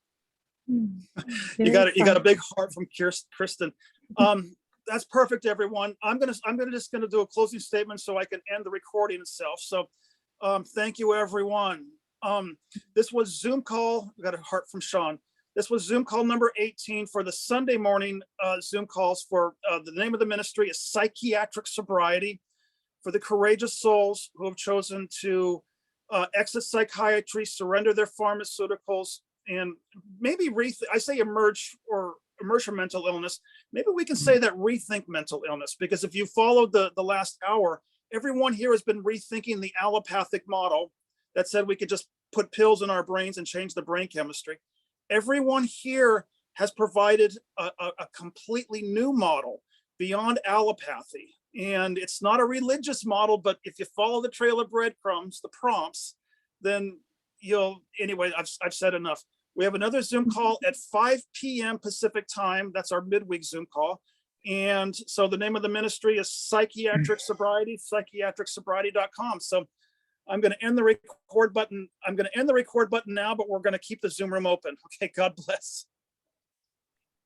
You got a big heart from Kristen. That's perfect, everyone. I'm just gonna do a closing statement so I can end the recording itself. So thank you, everyone. This was Zoom call. We got a heart from Sean. This was Zoom call number 18 for the Sunday morning Zoom calls for the name of the ministry is Psychiatric Sobriety, for the courageous souls who have chosen to exit psychiatry, surrender their pharmaceuticals, and maybe I say emerge from mental illness. Maybe we can say that rethink mental illness, because if you followed the last hour, everyone here has been rethinking the allopathic model that said we could just put pills in our brains and change the brain chemistry. Everyone here has provided a completely new model beyond allopathy. And it's not a religious model, but if you follow the trail of breadcrumbs, the prompts, then anyway, I've said enough. We have another Zoom call at 5 p.m. Pacific time. That's our midweek Zoom call. And so the name of the ministry is Psychiatric Sobriety, psychiatricsobriety.com. So I'm going to end the record button. I'm going to end the record button now, but we're going to keep the Zoom room open. Okay, God bless.